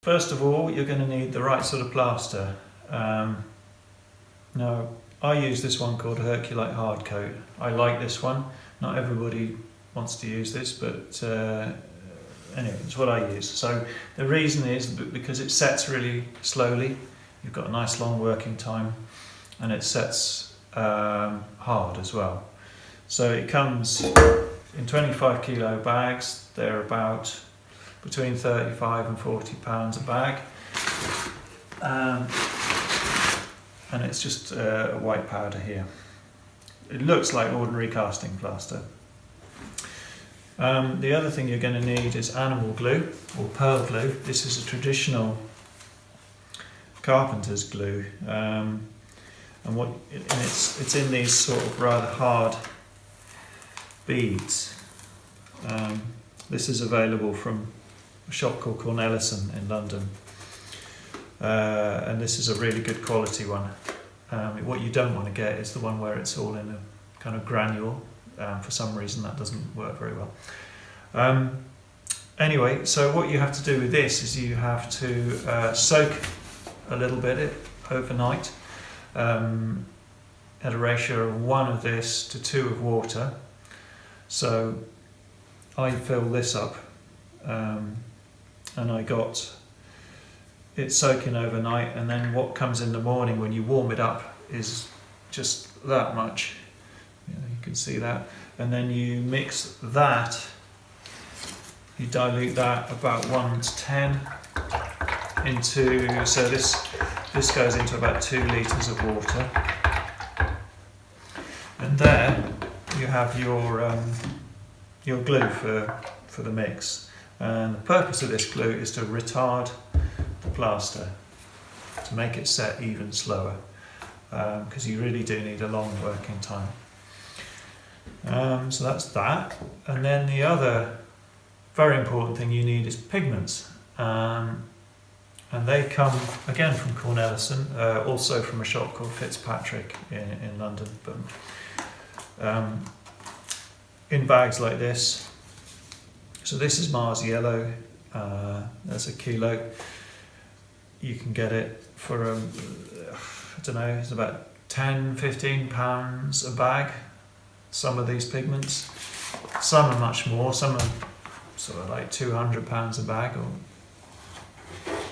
first of all, you're going to need the right sort of plaster. Now, I use this one called Herculite Hard Coat. I like this one. Not everybody wants to use this, but anyway, it's what I use. So the reason is because it sets really slowly. You've got a nice long working time, and it sets hard as well. So it comes in 25 kilo bags. They're about between 35 and 40 pounds a bag. And it's just a white powder here. It looks like ordinary casting plaster. The other thing you're going to need is animal glue or pearl glue. This is a traditional carpenter's glue, and it's in these sort of rather hard beads. This is available from a shop called Cornelison in London, and this is a really good quality one. What you don't want to get is the one where it's all in a kind of granule. For some reason that doesn't work very well. Anyway, so what you have to do with this is you have to soak a little bit overnight at a ratio of 1 of this to 2 of water. So I fill this up, and I got it soaking overnight, and then what comes in the morning when you warm it up is just that much. You can see that, and then you mix that, you dilute that about 1 to 10 into, so this goes into about 2 litres of water, and there you have your glue for the mix. And the purpose of this glue is to retard the plaster, to make it set even slower, because you really do need a long working time. So that's that, and then the other very important thing you need is pigments, and they come again from Cornelison, also from a shop called Fitzpatrick in London, but in bags like this. So this is Mars Yellow. That's a kilo. You can get it for I don't know, it's about 10-15 pounds a bag. Some of these pigments, some are much more, some are sort of like 200 pounds a bag,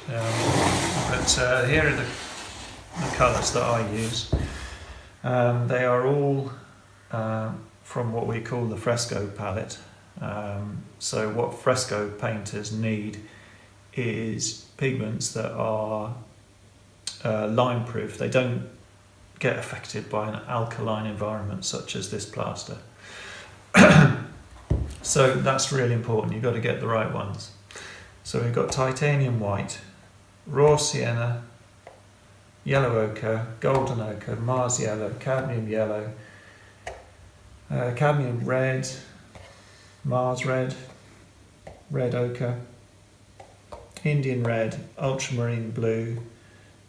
but here are the colours that I use. They are all from what we call the fresco palette. So what fresco painters need is pigments that are lime proof. They don't get affected by an alkaline environment such as this plaster. So that's really important. You've got to get the right ones. So we've got titanium white, raw sienna, yellow ochre, golden ochre, Mars yellow, cadmium red, Mars red, red ochre, Indian red, ultramarine blue,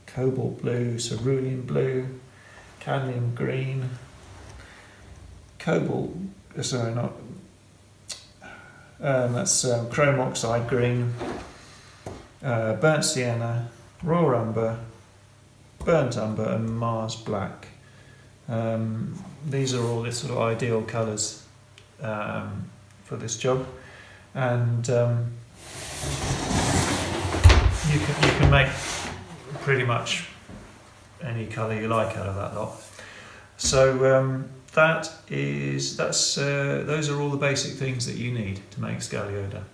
cobalt blue, cerulean blue, cadmium green, that's chrome oxide green, burnt sienna, raw umber, burnt umber, and Mars black. These are all the sort of ideal colours for this job, and you can make pretty much any colour you like out of that lot. So those are all the basic things that you need to make Scagliola.